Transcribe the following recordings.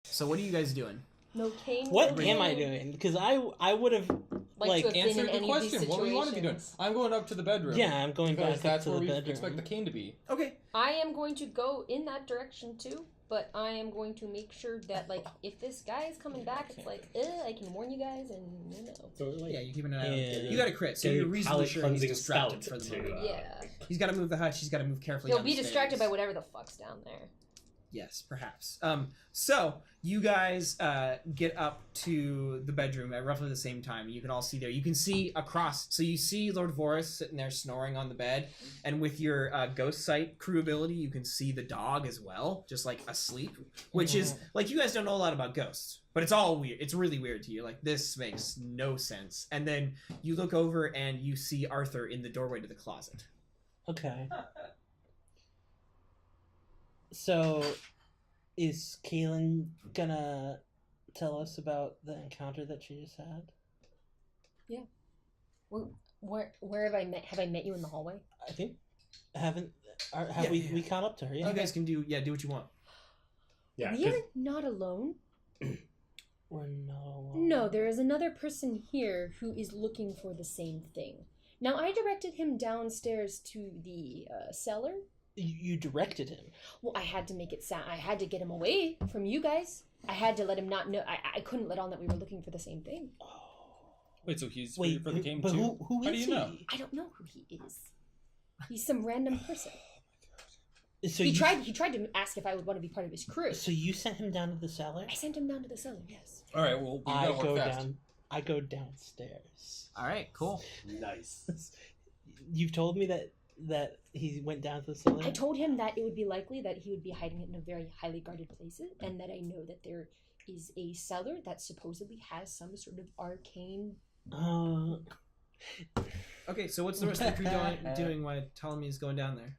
So what are you guys doing? No cane. What am I doing? Because I would have like answered the question. What do you want to be doing? I'm going up to the bedroom. Yeah, I'm going back that's up to where the we bedroom. expect the cane to be. Okay. I am going to go in that direction too, but I am going to make sure that like if this guy is coming back, it's like I can warn you guys and you know. So, like, Yeah, you keep an eye out. Yeah. You got a crit, so you're reasonably sure he's distracted for the spout moment. to, Yeah. He's got to move the hutch. He's got to move carefully. He'll be down the distracted by stairs. whatever the fuck's down there. Yes, perhaps. So you guys get up to the bedroom at roughly the same time. You can all see there. You can see across. So you see Lord Vorus sitting there snoring on the bed, and with your ghost sight crew ability, you can see the dog as well, just like asleep. Which is like you guys don't know a lot about ghosts, but it's all weird. It's really weird to you. Like this makes no sense. And then you look over and you see Arthur in the doorway to the closet. Okay. So, is Caelin gonna tell us about the encounter that she just had? Yeah. Where have I met? Have I met you in the hallway? I think have we caught up to her? Yeah. You guys can do what you want. Yeah, We are not alone. We're not alone. No, there is another person here who is looking for the same thing. Now, I directed him downstairs to the cellar. You directed him. Well, I had to make it sound. I had to get him away from you guys. I had to let him not know. I couldn't let on that we were looking for the same thing. Wait, so he's waiting for the game but too? who How is do you he? know? I don't know who he is. He's some random person. So He tried to ask if I would want to be part of his crew. So you sent him down to the cellar? I sent him down to the cellar. Yes. All right, well, we I gotta go work fast. down. I go downstairs. All right, cool. nice. You've told me that he went down to the cellar. I told him that it would be likely that he would be hiding it in a very highly guarded place, and that I know that there is a cellar that supposedly has some sort of arcane. Okay, so what's the rest of the crew doing while Ptolemy is going down there?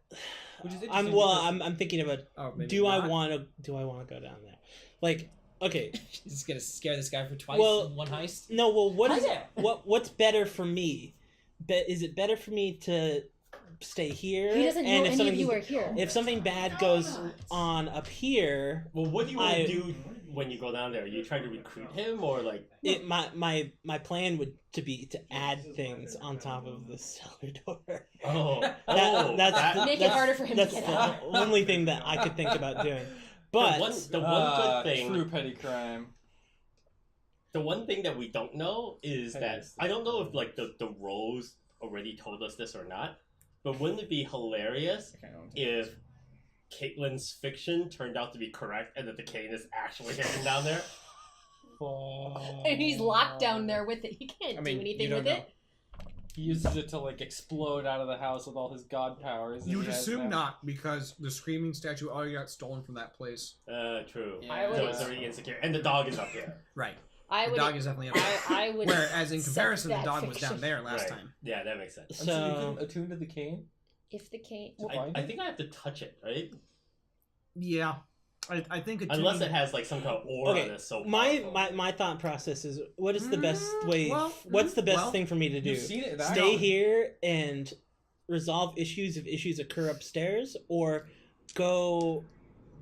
Which is I'm interesting I'm thinking about. Maybe Do I not. want to go down there? Like, okay. Is this gonna scare this guy for twice Well, in one heist? No, well, Okay. what's better for me? Is it better for me to stay here? He doesn't know if any of you are here. If something bad goes on up here, Well, what do you want to do when you go down there? Are you trying to recruit him or like? my plan would be to add things on top of the cellar door. That's Make it harder for him to That's get the out. only thing that I could think about doing. But the one good thing. True petty crime. The one thing that we don't know is that I don't know if like the Rose already told us this or not, but wouldn't it be hilarious if Caitlin's fiction turned out to be correct and that the cane is actually hidden down there? And he's locked down there with it. He can't do anything with it. He uses it to like explode out of the house with all his god powers. You would assume not, because the screaming statue already got stolen from that place. True. I So would- it's already insecure, and the dog is up here. Right. I The would. dog is definitely up there. I would. Whereas in accept comparison, the that dog was down fiction. there last Right. time. Yeah, that makes sense. So So you can attune to the cane. If the cane. I think I have to touch it, right? Yeah. I think Unless it has like some kind of aura okay, that's so my powerful. thought process is what is the best way? well, what's the best well, thing for me to do? You've seen it. Stay here and resolve issues if issues occur upstairs, or go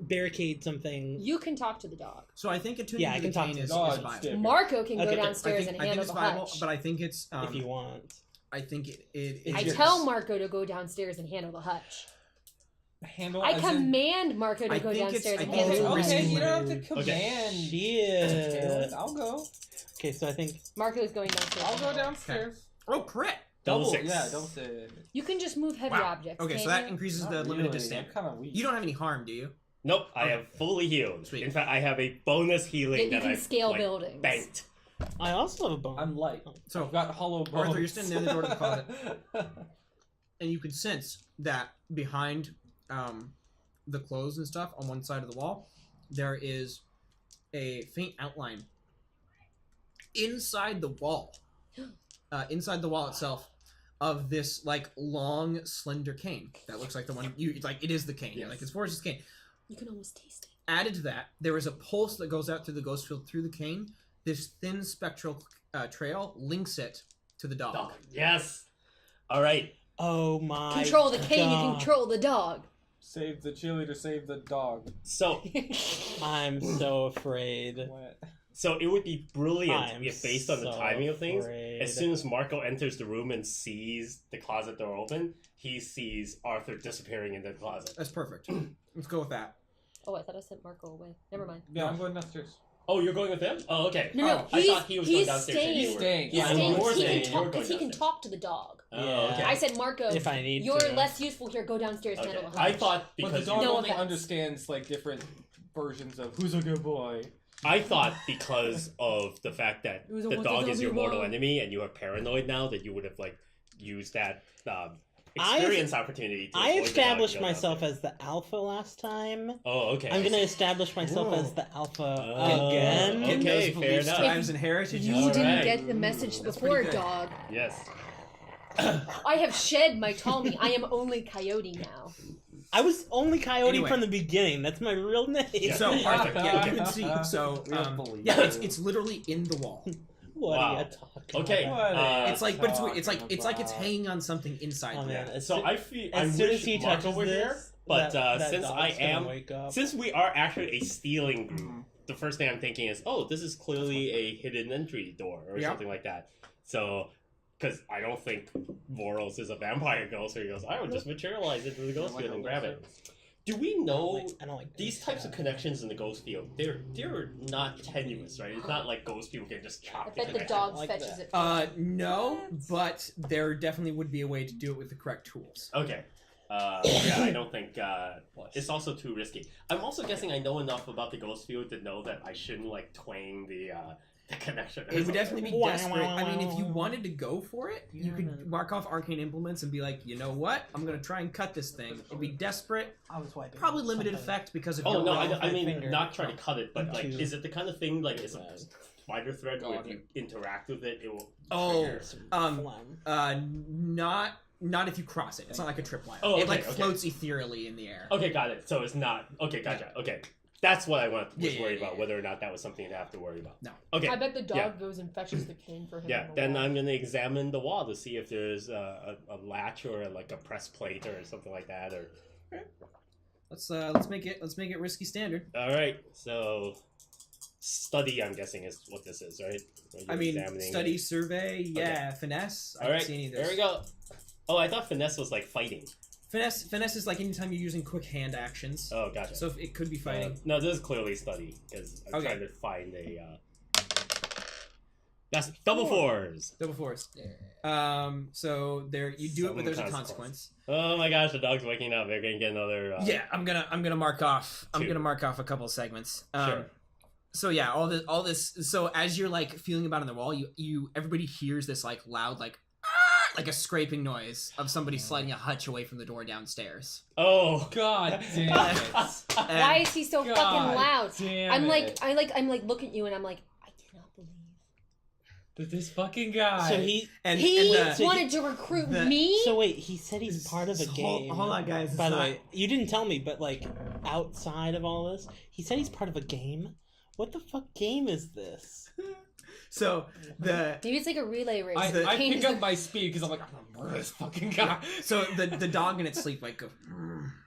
barricade something. You can talk to the dog. So I think attuning Yeah, I to can the talk cane to is the dog. viable. Marco can Okay, go I downstairs and handle it's the viable, hutch. but I think it's if you want. I think it I is- tell Marco to go downstairs and handle the hutch. Handle. I as in- command Marco to I go think it's- downstairs I and think handle it's the Okay, hutch. you don't have to Okay. command. Shit. I'll go. Okay, so I think Marco's going downstairs. I'll go downstairs. Oh, crit! Double six. Yeah, double six. You can just move heavy Wow. objects. Okay, can't so that you? increases Not the limited really. distance. I'm kind of weak. You don't have any harm, do you? Nope, I Okay. have fully healed. Sweet. In fact, I have a bonus healing Yeah, you that can I scale buildings. banked. I also have a bone. I'm light. So I've got hollow bones. Arthur, you're standing near the door to the closet. And you can sense that behind the clothes and stuff on one side of the wall, there is a faint outline inside the wall itself of this like long slender cane that looks like the one you like. It is the cane. Yes. Like it's Forrest's cane, You can almost taste it. Added to that, there is a pulse that goes out through the ghost field through the cane. This thin spectral trail links it to the dog. Dog. Yes. All right. Oh my Control the cane, you God. control the dog. Save the cheerleader, save the dog. So I'm so afraid. What? So it would be brilliant I'm if, based on the so timing of things, afraid. as soon as Marco enters the room and sees the closet door open, he sees Arthur disappearing into the closet. That's perfect. Let's go with that. Oh, I thought I sent Marco away. Never mind. Yeah, I'm going downstairs. Oh, you're going with him? Oh, okay. No, I thought he was going downstairs. and you He's were- staying. He's Yeah, staying I'm because he staying. can You're talk. Because going he can downstairs. talk to the dog. Oh, okay. I said, Marco, If I need you're to. less useful here. Go downstairs and Okay. handle the I hutch. thought But the because dog No only offense. understands like different versions of who's a good boy. I thought because of the fact that It was a the once a dog is your zombie mortal mom. enemy and you are paranoid now, that you would have like used that I- experience opportunity. To I avoid the dog established and go myself downstairs. as the alpha last time. Oh, okay. I'm gonna establish myself Whoa. as the alpha Oh, again. okay. Getting those fair beliefs, enough. drives, and heritage. You All didn't right. get the message That's before, pretty good. dog. Yes. I have shed my Ptolemy. I am only Coyote now. I was only Coyote Anyway. from the beginning. That's my real name. Yeah. So Arthur, yeah, you can see. So We don't believe yeah, you. it's literally in the wall. What Wow. are you talking Okay. about? It's like, but it's weird. It's like talking it's like it's about? hanging on something inside. Oh, the man. wall. As So soon- I feel I As soon as wish he Marco touches were here, this, but that since dog's I gonna am wake up. since we are actually a stealing group, the first thing I'm thinking is, oh, this is clearly a hidden entry door or Yeah. something like that. So, because I don't think Voros is a vampire ghost, so he goes, I would just materialize into the ghost field and grab it. Do we know I don't like these types of connections in the ghost field? They're not tenuous, right? It's not like ghost people can just I chop the bet the connection. dog like fetches that. it. No, but there definitely would be a way to do it with the correct tools. Okay. Yeah, I don't think it's also too risky. I'm also guessing I know enough about the ghost field to know that I shouldn't like twang the connection. or It would something. definitely be Wow, desperate. wow, I mean, if you wow. wanted to go for it, you could mark off arcane implements and be like, you know what? I'm gonna try and cut this thing. It'd be desperate, I was wiping. probably limited effect because of Oh your no, wealth. I mean finger. not try to cut it, but like, Into- is it the kind of thing like it's a Bad. spider thread where if Got you interact with it, it will. Oh, trigger? not if you cross it. It's not like a tripwire. Oh, It okay, like okay. floats ethereally in the air. Okay, got it. So it's not. Okay, gotcha. Okay, that's what I was Yeah, worried yeah, about. yeah. Whether or not that was something to have to worry about. No. Okay. I bet the dog yeah. goes and fetches the cane for him. Yeah, on the then wall. I'm gonna examine the wall to see if there's a latch or like a press plate or something like that. Or Let's make it risky standard. all right, so study. I'm guessing is what this is, right? Where you're I mean, examining study, it. survey, yeah, finesse. I All don't right, see any of there this. we go. Oh, I thought finesse was like fighting. Finesse is like anytime you're using quick hand actions. Oh, gotcha. So it could be fighting. No, this is clearly study because I'm Okay. trying to find a. That's double fours. Double fours. So there you do it, but Some there's a consequence. consequence. Oh my gosh, the dog's waking up. They're gonna get another. Yeah, I'm gonna mark off. I'm Two. gonna mark off a couple of segments. Sure. So yeah, all this. So as you're like feeling about on the wall, you everybody hears this like loud like like a scraping noise of somebody sliding a hutch away from the door downstairs. Oh God damn it! And- Why is he so God fucking loud? Damn I'm it. like looking at you and I'm like, I cannot believe This fucking guy. So he. he and the- wanted to recruit the- me. So wait, he said he's part of a game. Hold on, guys. By it's the not- way, you didn't tell me, but like outside of all this, he said he's part of a game. What the fuck game is this? so the Maybe it's like a relay race. I Cane pick is up the- my speed because I'm like, I'm gonna murder this fucking guy. so the dog in its sleep like goes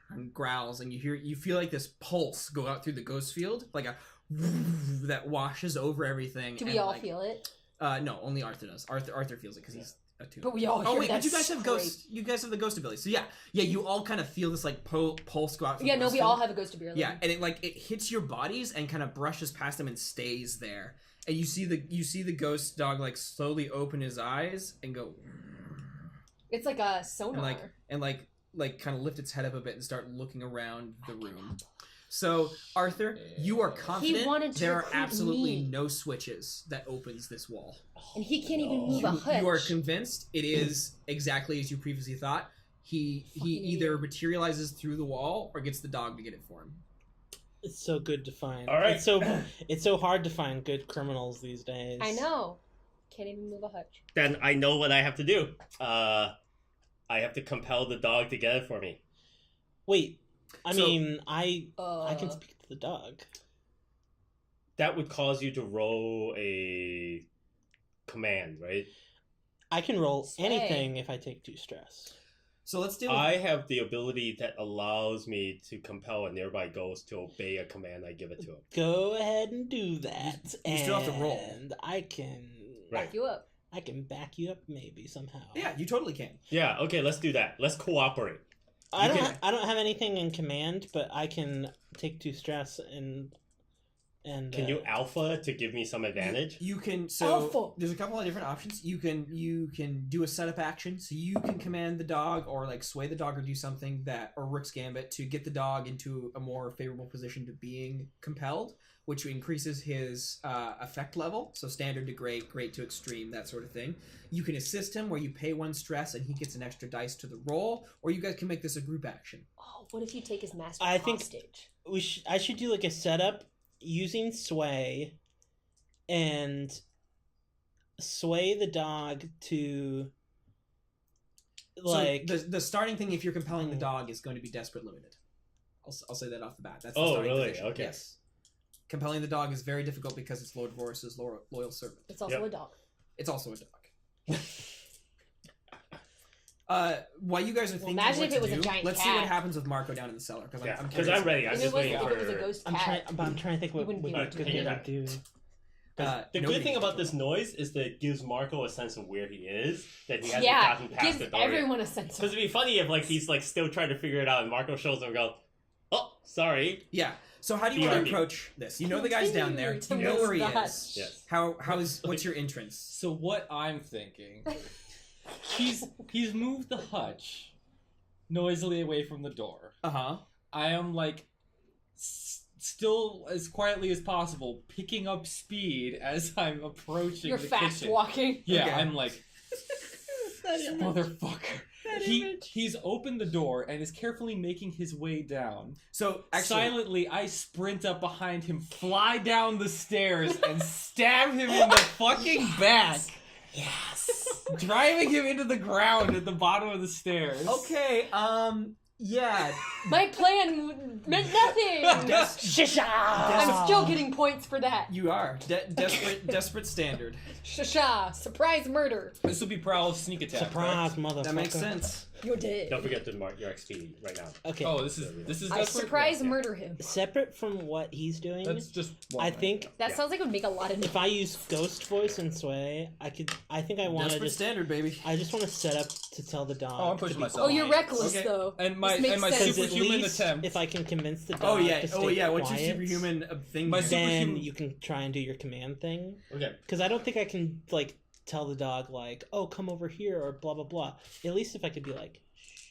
and growls, and you feel like this pulse go out through the ghost field, like a that washes over everything. Do we and, all like, feel it? No, only Arthur does. Arthur feels it because he's attuned. But we all Oh hear wait, that but you guys have scrape. ghost. You guys have the ghost ability. So yeah, you all kind of feel this like pulse go out. From Yeah, the no, ghost we field. all have a ghost ability. Yeah, and it hits your bodies and kind of brushes past them and stays there. And you see the ghost dog like slowly open his eyes and go It's like a sonar. and like kind of lift its head up a bit and start looking around the room. So Arthur, you are confident wanted to there are recruit absolutely me. no switches that opens this wall. And he can't even move a hutch. You are convinced it is exactly as you previously thought. He Fucking either idiot. materializes through the wall or gets the dog to get it for him. It's so good to find. All right. It's so hard to find good criminals these days. I know. Can't even move a hutch. Then I know what I have to do. I have to compel the dog to get it for me. Wait, I So- mean, I can speak to the dog. That would cause you to roll a command, right? I can roll Sway. anything if I take 2 stress. So let's deal with I have the ability that allows me to compel a nearby ghost to obey a command I give it to him. Go ahead and do that. You still have to roll. And I can Back you up. I can back you up maybe somehow. Yeah, you totally can. Yeah, okay, let's do that. Let's cooperate. I You don't can- I don't have anything in command, but I can take 2 stress and Can you alpha to give me some advantage? You can Alpha. there's a couple of different options. You can do a setup action, so you can command the dog or like sway the dog or do something that or Rick's Gambit to get the dog into a more favorable position to being compelled, which increases his effect level. So standard to great, great to extreme, that sort of thing. You can assist him where you pay 1 stress and he gets an extra dice to the roll, or you guys can make this a group action. Oh, what if you take his master I think- hostage? I should do like a setup using sway and sway the dog to like so the starting thing if you're compelling the dog is going to be desperate limited. I'll say that off the bat. That's the Oh, starting really? position. Okay. Yes. Compelling the dog is very difficult because it's Lord Vorus's loyal servant. It's also Yep. a dog. It's also a dog. While you guys are thinking imagine what if to it was a do, giant let's see what cat. happens with Marco down in the cellar because Yeah, I'm because curious. I'm ready. I'm If just it was, waiting if for... it was a ghost cat, I'm trying to think what wouldn't be able to good do thing that. to do. The nobody good thing can about this control noise is that it gives Marco a sense of where he is, that he hasn't yeah, gotten past gives the door yet. everyone a sense Because of. it'd be funny if like he's like still trying to figure it out and Marco shows him and goes, "Oh, sorry." Yeah. So how do you The want to army. approach this? You know the guy's down there. You Continue know to where he miss that. is. Yes. What's your entrance? So what I'm thinking, he's moved the hutch noisily away from the door. Uh-huh. I am like still as quietly as possible, picking up speed as I'm approaching You're the fast kitchen. walking. Yeah, Okay. I'm like, motherfucker. He's opened the door and is carefully making his way down. So actually Silently, I sprint up behind him, fly down the stairs, and stab him in the fucking back. Yes. Driving him into the ground at the bottom of the stairs. Okay, yeah. My plan meant nothing. Shisha. I'm still getting points for that. You are. Desperate standard. Shasha, surprise murder. This would be Prowl's sneak attack. Surprise, correct? motherfucker. That makes sense. You're dead. Don't forget to mark your XP right now. Okay. Oh, this is I desperate? surprise Yeah. murder him. Separate from what he's doing, That's just. one I thing. think That Yeah. sounds like it would make a lot of if I use ghost voice and sway, I think I want to Desperate just standard, baby. I just want to set up to tell the dog. Oh, I'm pushing to be myself. Oh, you're quiet. reckless Okay. though. And my This makes sense. 'Cause at superhuman least attempt. if I can convince the dog Oh yeah. to stay Oh yeah. What's your quiet, superhuman thing? My here? super- then superhuman- you can try and do your command thing. Okay. Because I don't think I can like tell the dog like, oh, come over here or blah blah blah. At least if I could be like, shh,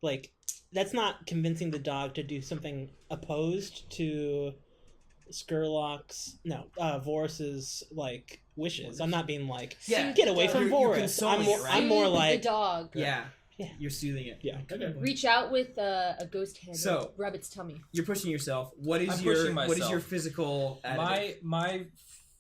like that's not convincing the dog to do something opposed to Vorus's like wishes. I'm not being like, Yeah. get away from You're Vorus. consoling it, right? I'm more Soothe like, the dog. Yeah. Yeah. You're soothing it. Yeah. Okay. Reach out with a ghost hand. So- rub its tummy. You're pushing yourself. What is I'm your pushing what is your myself. physical additive? My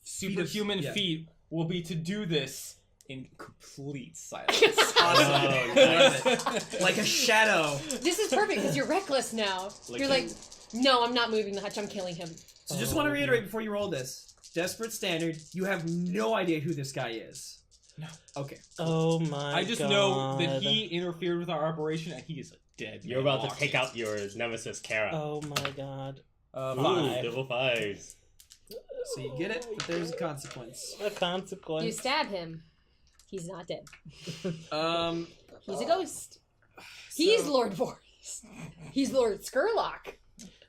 superhuman yeah. feat will be to do this in complete silence. Awesome. nice. Like a shadow. This is perfect because you're reckless now. You're like, no, I'm not moving the hutch. I'm killing him. So just want to reiterate before you roll this. Desperate standard. You have no idea who this guy is. No. Okay. oh my I just God. know that he interfered with our operation and he is a dead You're man about to walking. take out your nemesis, Kara. Oh my God. Ooh, 5. double 5s. So you get it, but there's a consequence. A consequence. You stab him. He's not dead. He's a Oh. ghost. He's So- Lord Vorus. He's Lord Skurlock.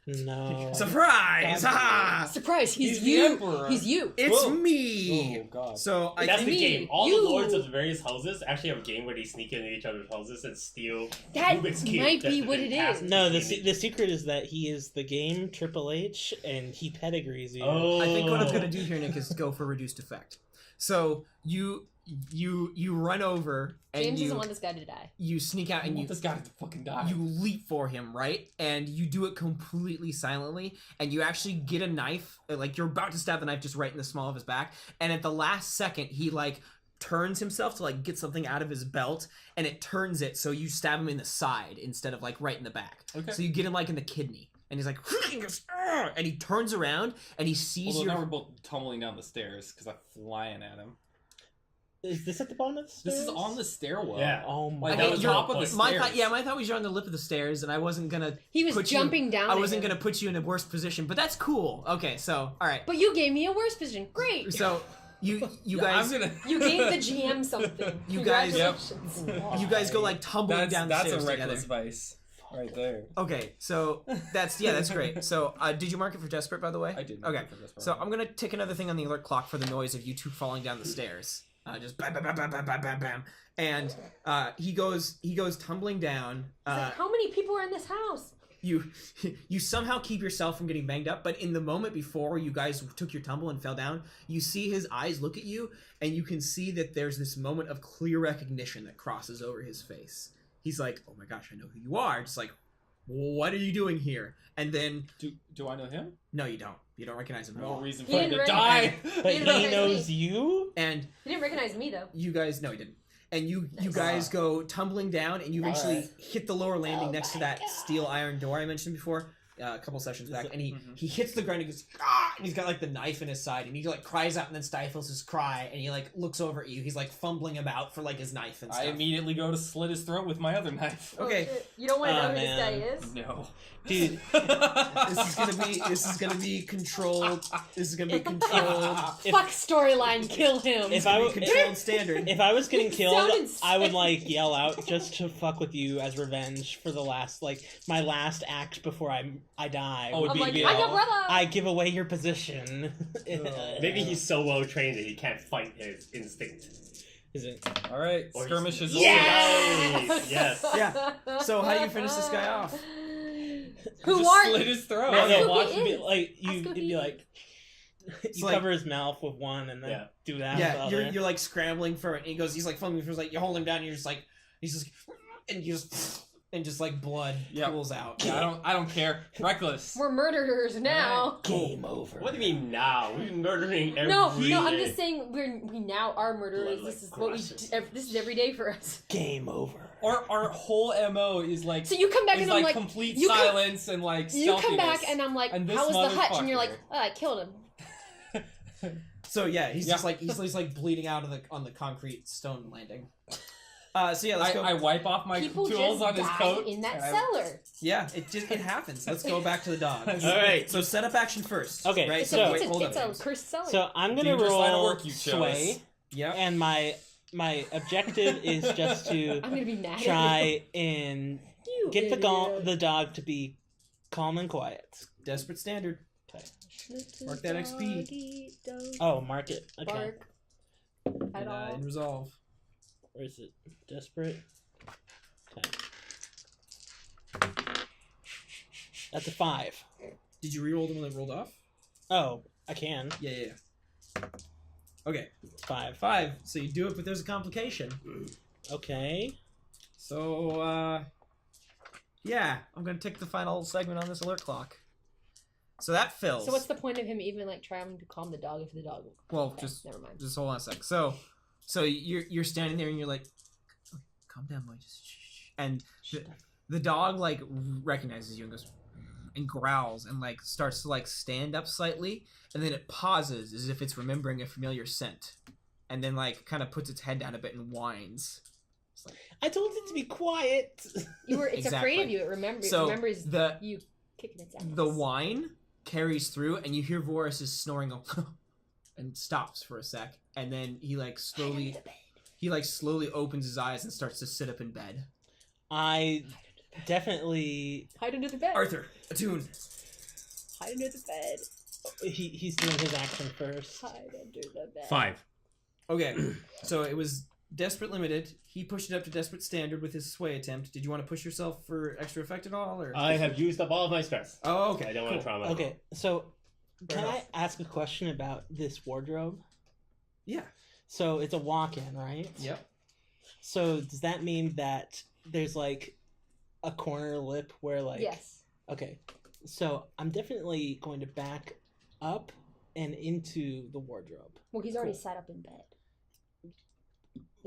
No. Surprise! God. Ha! Surprise, he's He's the you. emperor. He's you. It's Whoa. me. Oh god. So I That's think the me, game. All you. the lords of the various houses actually have a game where they sneak into each other's houses and steal That Rubik's Cube. might that's be been what it passed is. No, between the secret is that he is the game Triple H, and he pedigrees you. Oh. I think what I'm gonna do here, Nick, is go for reduced effect. So you run over and James you doesn't want this guy to die. you sneak out I and want you this guy to fucking die. you leap for him, right? And you do it completely silently, and you actually get a knife, like you're about to stab the knife just right in the small of his back, and at the last second, he like turns himself to like get something out of his belt, and it turns it so you stab him in the side instead of like right in the back. Okay. So you get him like in the kidney, and he's like, and he turns around and he sees Although your. now we're both tumbling down the stairs because I'm flying at him. Is this at the bottom of the stairs? This is on the stairwell. Yeah. Oh my Like, that at was the your top of the point. stairs. My thought was you're on the lip of the stairs, and I wasn't gonna. He was put jumping down. I at wasn't him. gonna put you in a worse position, but that's cool. Okay, so all right. But you gave me a worse position. Great. So you Yeah, guys I'm gonna... You gave the GM something. You guys- Congratulations. you guys go like tumbling down the that's stairs a reckless together. vice right there. Okay, so that's great. So did you mark it for desperate, by the way? I did. Okay, so I'm gonna tick another thing on the alert clock for the noise of you two falling down the stairs. Just bam, bam, bam, bam, bam, bam, bam, bam, and he goes tumbling down. He's like, how many people are in this house? You somehow keep yourself from getting banged up, but in the moment before you guys took your tumble and fell down, you see his eyes look at you, and you can see that there's this moment of clear recognition that crosses over his face. He's like, "Oh my gosh, I know who you are." Just like, "What are you doing here?" And then, Do I know him? no, you don't. You don't recognize him at No all. reason He for him didn't to recognize- die. But He he didn't knows you? And He didn't recognize me though. you guys, no, he didn't. And you Nice. guys go tumbling down, and you Nice. eventually hit the lower landing Oh next to my that God. steel iron door I mentioned before. A couple sessions back, and Mhm. he hits the ground and goes, ah! And he's got like the knife in his side, and he like cries out and then stifles his cry, and he like looks over at you. He's like fumbling about for like his knife and I stuff. immediately go to slit his throat with my other knife. Okay. Oh, shit. You don't want to Oh, know who this guy man. is? No. Dude, This is gonna be controlled. This is gonna be controlled. Fuck storyline, kill him. If I Controlled standard. if I was getting killed, Sounded I would sick. like yell out just to fuck with you as revenge for the last my last act before I die. Oh, would I'm be like, to I'm yell, your brother. I give away your position. Maybe he's so well trained that he can't fight his instinct. Is it? All right, Or skirmish is Yes! Nice, yes. Yeah. So how do you finish this guy off? Who just are slit you? his throat. No, Ask no, who watch he it be is. like Ask you'd who be he like you like- cover his mouth with one and then Yeah. do that. with Yeah, the you're other. like scrambling for it. And he goes, he's like fumbling for like you hold him down. And you're just like he's just and you just and just like blood Yep. pools out. Yeah, I don't care. Reckless. We're murderers now. Game over. What do you mean now? We've been murdering every No, day. I'm just saying we now are murderers. Blood This is like what we. crosses. This is every day for us. Game over. Our whole MO is like So you come back and I'm like, complete you come- silence and like you come back stealthiness. and I'm like, And this how was the hutch? And you're like, motherfucker. oh, I killed him. So yeah, he's Yeah. just like he's like bleeding out on the concrete stone landing. So yeah, let's go. I wipe off my People tools just on his die coat. in that and I- cellar. Yeah, it happens. Let's go back to the dog. All right. So set up action first. Okay, right? It's so- a, wait, hold it's up, a James. cursed cellar. So I'm gonna Dangerous line of roll work you chose. sway, Yeah. and my objective is just to I'm gonna be mad. try and You get idiot. the dog to be calm and quiet. Desperate standard. Mark that XP. Oh, mark it. Okay. Bark. At And, all. in resolve. Where is it? Desperate. Okay. That's a 5. Did you reroll the one that rolled off? Oh, I can. Yeah. Okay, It's 5. 5. So you do it, but there's a complication. Okay. So, yeah, I'm gonna tick the final segment on this alert clock. So that fills. So what's the point of him even like trying to calm the dog if the dog? Well, Okay, just never mind. hold on a sec. So you're standing there and you're like, "Okay, calm down, boy. Just shh." And the dog like recognizes you and goes and growls and like starts to like stand up slightly, and then it pauses as if it's remembering a familiar scent, and then like kind of puts its head down a bit and whines. It's like, I told it to be quiet. You were. It's Exactly. afraid of you. It remembers. So, it remembers the- you kicking its ass. the whine carries through, and you hear Vorus's snoring go and stops for a sec, and then he slowly opens his eyes and starts to sit up in bed. I definitely. Hide under the bed. Arthur, attune. Hide under the bed. He's doing his action first. Hide under the bed. 5. Okay, so it was desperate limited. He pushed it up to desperate standard with his sway attempt. Did you want to push yourself for extra effect at all, or? I have used up all of my stress. Oh, okay. I don't want to trauma. Okay, so Fair can enough. I ask a question about this wardrobe? Yeah. So it's a walk-in, right? Yep. So does that mean that there's like a corner lip where like Yes. Okay. So I'm definitely going to back up and into the wardrobe. Well, he's already sat up in bed.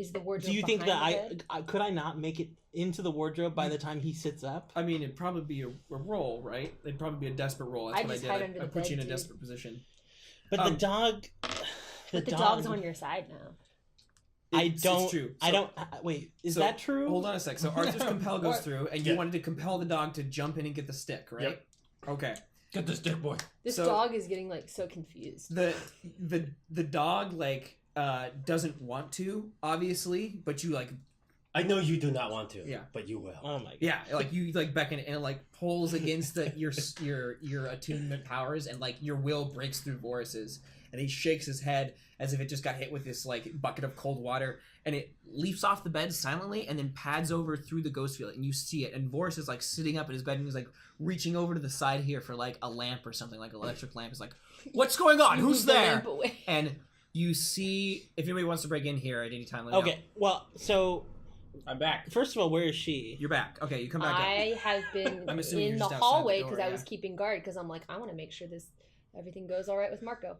Is the wardrobe Do you think behind that the bed? I could I not make it into the wardrobe by the time he sits up? I mean, it'd probably be a roll, right? It'd probably be a desperate roll. That's I'd what I just did. hide under I the put you in bed, a too. desperate position. But the dog. But the dog's on your side now. It's true. I So- don't. Wait, is so, that true? Hold on a sec. So Arthur's compel goes Or- through, and you wanted to compel the dog to jump in and get the stick, right? Yep. Okay. Get this dick boy. This So- dog is getting like so confused. The dog doesn't want to, obviously, but you I know you do not want to. Yeah. But you will. Oh my god. yeah, you beckon and it pulls against your attunement powers, and your will breaks through Vorris's, and he shakes his head as if it just got hit with this bucket of cold water, and it leaps off the bed silently and then pads over through the ghost field, and you see it, and Voris is sitting up in his bed, and he's reaching over to the side here for a lamp or something, an electric lamp. Is what's going on? You Who's move the there? lamp away. And you see, if anybody wants to break in here at any time, let me know. Okay. Well, so I'm back. first of all, where is she? You're back. Okay, you come back up. I have been I'm assuming in you're the just outside the hallway door, because I yeah. was keeping guard because I'm like, I want to make sure everything goes all right with Marco.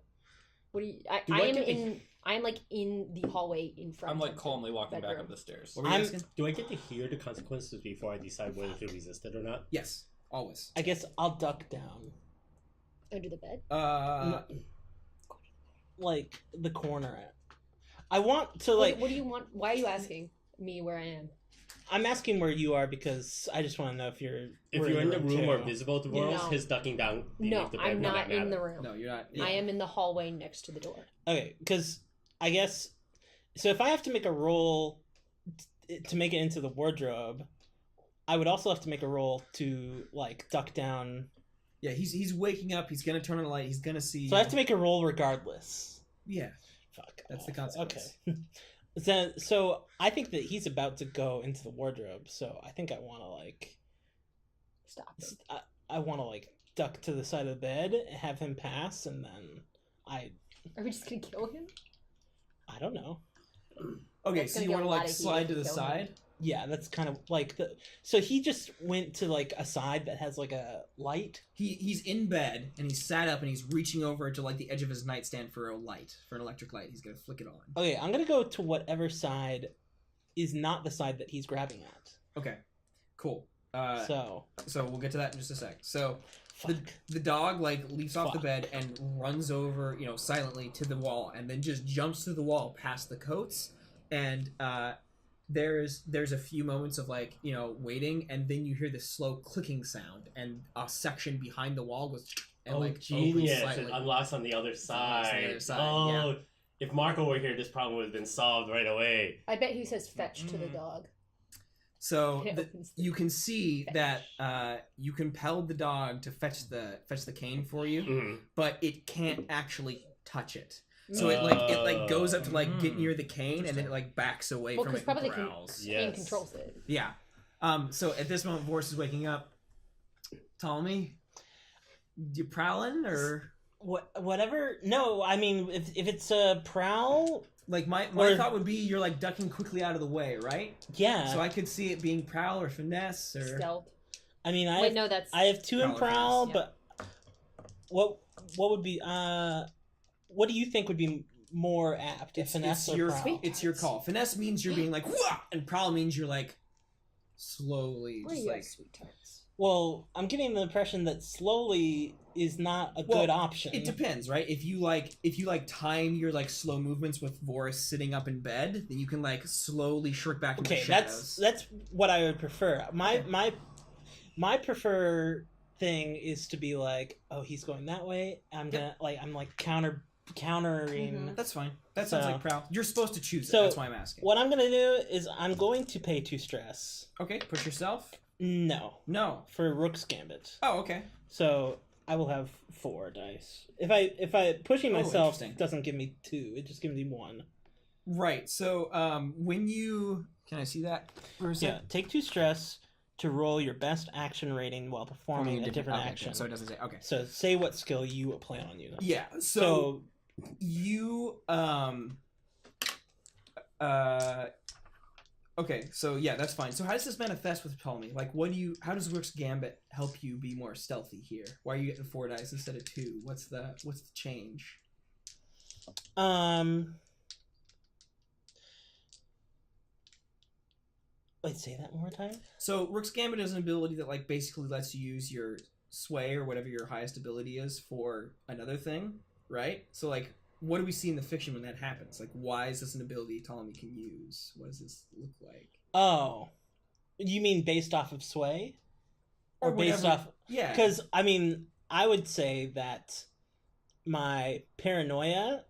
What do you? I Do I am get to- in. I'm in the hallway in front. I'm of the calmly walking back bedroom. up the stairs. What were you I'm- asking? Do I get to hear the consequences before I decide whether to resist it or not? Yes, always. I guess I'll duck down, Under the bed. like the corner. I want to What do you want? Why are you asking me where I am? I'm asking where you are because I just want to know if you're. If we're you're in the room room or too. visible to No. Boros, his ducking down No, beneath the bed I'm will not in matter. the room. No, you're not. I am in the hallway next to the door. Okay, because I guess so. If I have to make a roll to make it into the wardrobe, I would also have to make a roll to duck down. Yeah, he's waking up. He's gonna turn on the light. He's gonna see. So I have to make a roll regardless. Yeah, Fuck. that's the consequence. Okay. So I think that he's about to go into the wardrobe. So I think I want to Stop it. I want to duck to the side of the bed, have him pass, and then Are we just gonna kill him? I don't know. Okay, That's so gonna you get want a lot to of heat slide if to you the kill side? him. Yeah, that's kind of so he just went to a side that has a light. He's in bed and he's sat up and he's reaching over to the edge of his nightstand for an electric light. He's gonna flick it on. Okay, I'm gonna go to whatever side is not the side that he's grabbing at. Okay, cool. So So we'll get to that in just a sec. So fuck. the dog leaps off the Fuck. bed and runs over, silently to the wall, and then just jumps through the wall past the coats, and there's a few moments of waiting, and then you hear this slow clicking sound, and a section behind the wall goes and opens Genius! slightly. It unlocks on the other side. on the other side, Oh, if Marco were here, this problem would have been solved right away. I bet he says fetch to the dog. So It opens the you can see fetch. that you compelled the dog to fetch the cane for you, Mhm. but it can't actually touch it. So it goes up to get near the cane, and then it backs away Well, from because it. probably and the growls. cane Yes. controls it. Yeah. So at this moment, Vorse is waking up. Ptolemy, you prowling or Whatever. No, I mean if it's a prowl, my Or- thought would be you're ducking quickly out of the way, right? yeah. So I could see it being prowl or finesse or Stealth. I mean Wait, no, that's I have 2 in Prowl or prowl, finesse, but what would be what do you think would be more apt? Finesse or prowl? it's your call. Finesse means you're being wah! And prowl means you're slowly Where just you at, sweethearts? Well, I'm getting the impression that slowly is not a Well, good option. It depends, right? If you time your slow movements with Vorse sitting up in bed, then you can slowly shrink back into Okay, the shadows. that's what I would prefer. My prefer thing is to be oh, he's going that way. I'm gonna I'm countering. Mhm. That's fine. That sounds So- like prowl. You're supposed to choose it. So, That's why I'm asking. What I'm gonna do is I'm going to pay 2 stress. Okay, push yourself. No, No. for Rook's Gambit. Oh, okay. So I will have 4 dice. If I pushing Oh, myself interesting. doesn't give me 2, it just gives me 1. Right. So, when you can I see that? Where is Yeah, it? take 2 stress to roll your best action rating while performing a different okay, action. So it doesn't say. Okay. So say what skill you plan on using. Yeah. So you okay, so yeah, that's fine. So how does this manifest with Ptolemy? How does Rook's Gambit help you be more stealthy here? Why are you getting 4 dice instead of 2? What's the change? Wait, say that one more time? So Rook's Gambit is an ability that like basically lets you use your sway or whatever your highest ability is for another thing, right? So like, what do we see in the fiction when that happens? Like, why is this an ability Ptolemy can use? What does this look like? Oh, you mean based off of sway, or based whatever. off? Yeah. Because I mean, I would say that my paranoia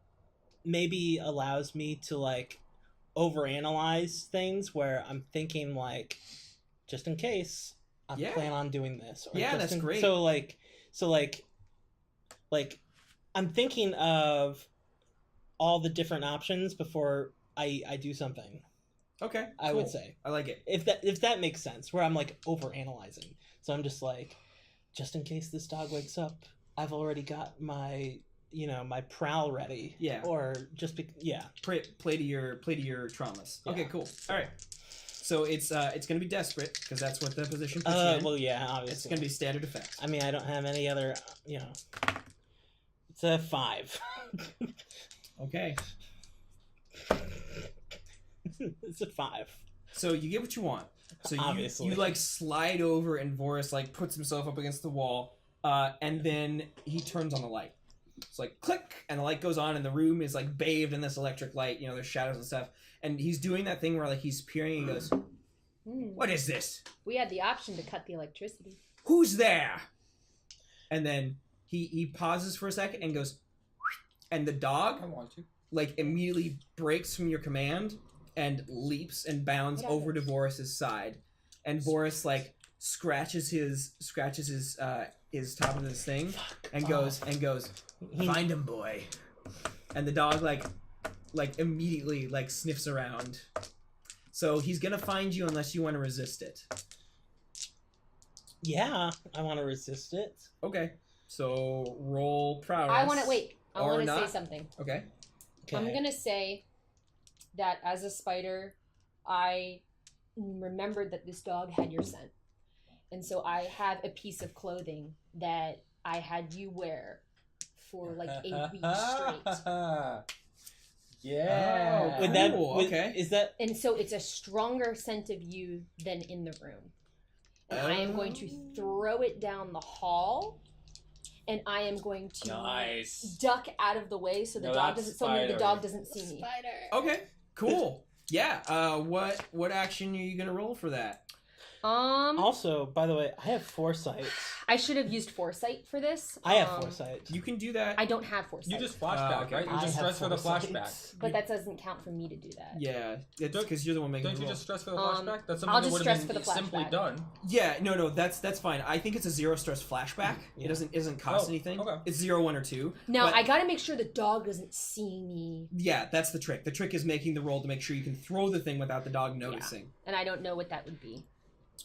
maybe allows me to like overanalyze things where I'm thinking like, just in case I plan on doing this. Or Yeah, just that's in, great. So I'm thinking of all the different options before I do something. Okay. I would say. I like it. If that makes sense, where I'm like overanalyzing. So I'm just like, just in case this dog wakes up, I've already got my my prowl ready. Yeah. Or just Play to your traumas. Yeah. Okay, cool. All right. So it's gonna be desperate because that's what the position puts you in. Well, yeah, obviously. It's gonna be standard effect. I mean, I don't have any other. It's a 5. Okay. It's a 5. So you get what you want. So Obviously. you like slide over and Voris like puts himself up against the wall, and then he turns on the light. It's like click, and the light goes on, and the room is like bathed in this electric light. There's shadows and stuff, and he's doing that thing where like he's peering and he goes, "What is this? We had the option to cut the electricity. Who's there?" And then he pauses for a second and goes, and the dog I want to. like immediately breaks from your command and leaps and bounds over to Voris's side, and Voris like scratches his top of this thing and goes, "Find him, boy." And the dog like immediately like sniffs around. So he's gonna find you unless you want to resist it. Yeah, I want to resist it. Okay. So roll prowess. I want to wait. I Or want to say not. something. Okay. Okay. I'm gonna say that as a spider, I remembered that this dog had your scent, and so I have a piece of clothing that I had you wear for like a week straight. Yeah. Oh, Would that? cool, okay. Is that? And so it's a stronger scent of you than in the room. And I am going to throw it down the hall, and I am going to Nice. duck out of the way so the No, dog that's doesn't. So the spider. dog doesn't see me. Okay. Cool. Yeah. What action are you gonna roll for that? Also, by the way, I have foresight. I should have used foresight for this. I have foresight. You can do that. I don't have foresight. You just flashback, okay. right? You I just have stress for the foresight. flashback. But that doesn't count for me to do that. Yeah, it's Don't- because you're the one making Don't the you roll. just stress for the Um, flashback? That's I'll something that just would stress have for been the simply flashback. done. Yeah, no, that's fine. I think it's a 0 stress flashback. Yeah. It doesn't cost Oh, anything. okay. It's 0, 1, or 2. Now But- I gotta make sure the dog doesn't see me, Yeah, that's the trick. The trick is making the roll to make sure you can throw the thing without the dog noticing. and I don't know what that would be.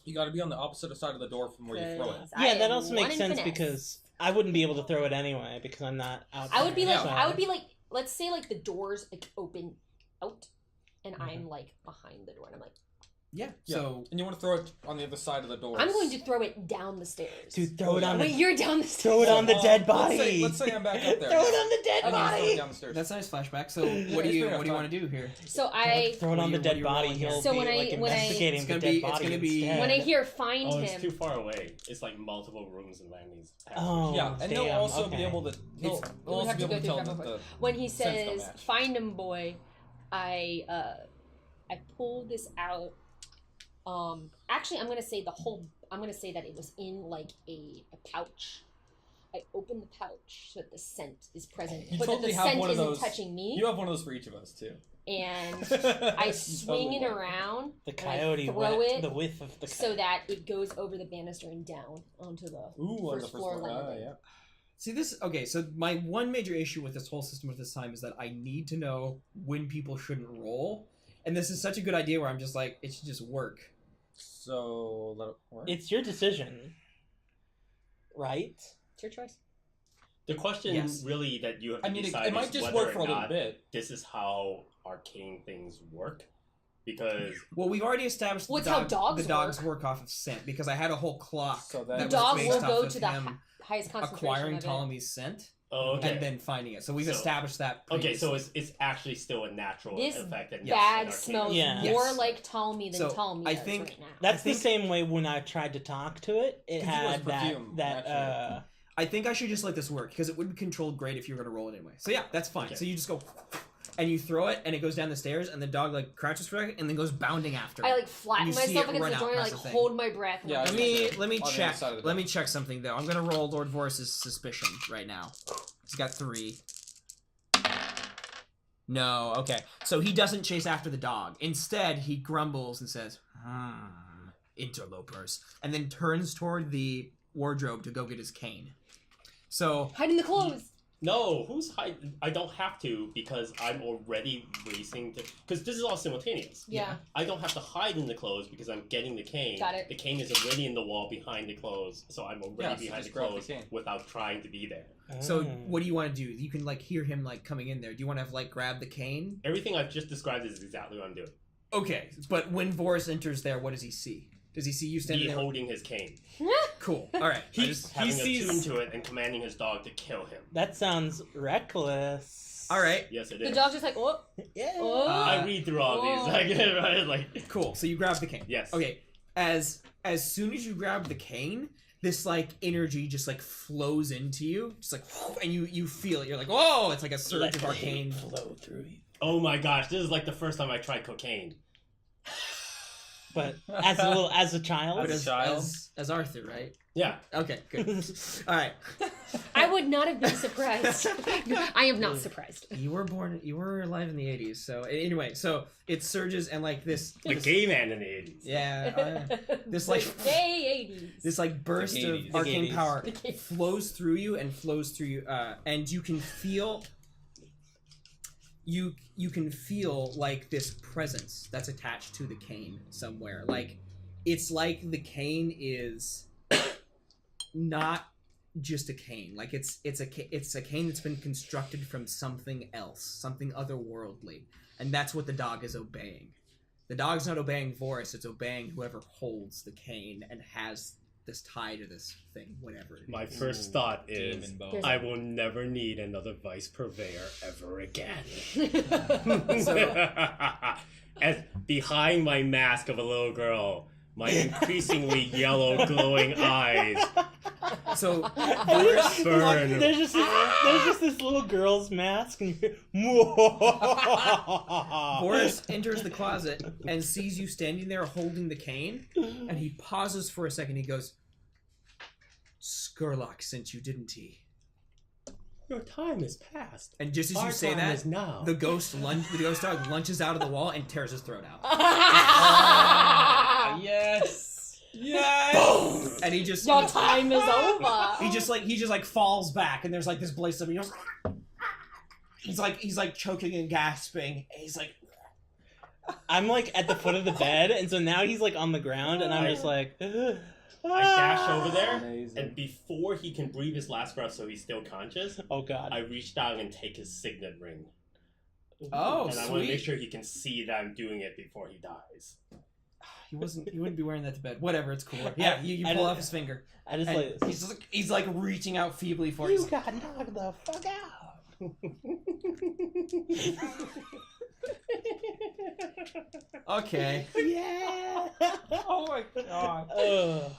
You got to be on the opposite side of the door from where you throw it. 'Cause I Yeah, that am also one makes in sense finesse. because I wouldn't be able to throw it anyway because I'm not out. I would be there, like, so- I would be like, let's say like the doors like open out, and I'm like behind the door, and I'm like, Yeah. Yeah. So And you want to throw it on the other side of the door. I'm going to throw it down the stairs. Dude, throw it on Wait, the you're down the stairs. throw it on the dead body. Let's say I'm back up there. Throw it on the dead And you just throw it body. down the stairs. that's a nice flashback. So what do you want to do here? So I, Throw it on the What are dead you body. rolling here? He'll So be when I- like when I- investigating It's the gonna dead be- it's body gonna be- instead. when I hear find Oh, him, it's too far away. It's like multiple rooms and landings. Oh, Yeah, and he'll damn, also be okay. able to. He'll would also have be to able to go tell through that the. when he Sense don't says match. find him, boy, I pull this out. Actually, I'm gonna say I'm gonna say that it was in like a pouch. I open the pouch so that the scent is present, You but that totally the have scent one of isn't those- touching me. You have one of those for each of us too. And I swing it around The and I coyote throw wet, it the whiff of the so that it goes over the banister and down onto the Ooh, on the first first floor floor. landing. Yeah. See this? Okay, so my one major issue with this whole system at this time is that I need to know when people shouldn't roll, and this is such a good idea where I'm just like, it should just work. So let it work. It's your decision, right? It's your choice. The question Yes. really that you have to I mean, decide it might is just whether work for a or little not bit. this is how arcane things work. Because Well, we've already established Well, the, it's how dogs the dogs work off of scent because I had a whole clock So that then- was The dog based will off go of to the him highest concentration acquiring of it. Ptolemy's scent. Oh, okay. and then finding it. So we've So- established that. Okay, so previously. it's actually still a natural This effect. And bag not an smells arcane. Yeah. more Yes. like Ptolemy than So, Ptolemy I does think- right now. That's think- the same way when I tried to talk to it. It 'Cause it was had that perfume, naturally. I think I should just let this work because it would be controlled great if you were going to roll it anyway. So yeah, that's fine. Okay. So you just go and you throw it and it goes down the stairs and the dog like crouches for a second and then goes bounding after I it. like flatten You see myself it against run the out door and past like the thing. hold my breath. and Yeah, I'm I like, Let me On the check. other side of the Let me door. check something though. I'm gonna roll Lord Vorus's suspicion right now. He's got 3. No, okay. So he doesn't chase after the dog. Instead, he grumbles and says, interlopers, and then turns toward the wardrobe to go get his cane. So hide in the clothes. No, who's hiding? I don't have to because I'm already racing to. Because this is all simultaneous. Yeah. I don't have to hide in the clothes because I'm getting the cane. Got it. The cane is already in the wall behind the clothes, so I'm already Yeah, so behind just the grab the clothes cane. without trying to be there. So what do you want to do? You can like hear him like coming in there. Do you want to like grab the cane? Everything I've just described is exactly what I'm doing. Okay, but when Vorus enters there, what does he see? Does he see you standing Me there? holding his cane, Cool. All right. I just he having sees- attuned to it and commanding his dog to kill him. That sounds reckless. All right. Yes, it The is. dog's just like, oh, Yeah. oh. I read through all Whoa. these. I get it right. Like Cool. So you grab the cane. yes. Okay. As soon as you grab the cane, this like energy just like flows into you, just like, and you feel it. You're like, whoa! It's like a surge Let of the arcane. hate flow through you. Oh my gosh, this is like the first time I tried cocaine. But as a child, But As a child? as Arthur, right? Yeah. Okay. Good. All right. I would not have been surprised. I am not surprised. You were alive in the '80s. So anyway, so it surges and like this. The gay man in the 80s. Yeah. This like Day 80s. this like burst The of 80s. arcane The 80s. power The 80s. flows through you and flows through you, and you can feel. You can feel like this presence that's attached to the cane somewhere. Like it's like the cane is not just a cane. Like it's a cane that's been constructed from something else, something otherworldly, and that's what the dog is obeying. The dog's not obeying Vorus; it's obeying whoever holds the cane and has this tie to this thing, whatever. It is. My first thought is, Demon bone. There's- I will never need another vice purveyor ever again. As behind my mask of a little girl, my increasingly yellow glowing eyes So Vorus, burn. There's just this little girl's mask, and you're Vorus enters the closet and sees you standing there holding the cane, and he pauses for a second. He goes, "Skurlock sent you, didn't he?" Your time is past. And just as Our you say time that, is now. the ghost dog lunges out of the wall and tears his throat out. Yes. Yes. And he just Your time is over. he just like falls back, and there's like this blaze of he's like choking and gasping. And he's like, I'm like at the foot of the bed, and so now he's like on the ground, and I'm just like. I dash over there, Amazing. and before he can breathe his last breath so he's still conscious, Oh god. I reach down and take his signet ring. "Oh, And I want to make sweet." sure he can see that I'm doing it before he dies. He wouldn't be wearing that to bed. Whatever, it's cool. Yeah, you I pull don't- off his finger. I just And like. he's like reaching out feebly for it. You got knocked the fuck out. Okay. Yeah. Oh my god. Ugh.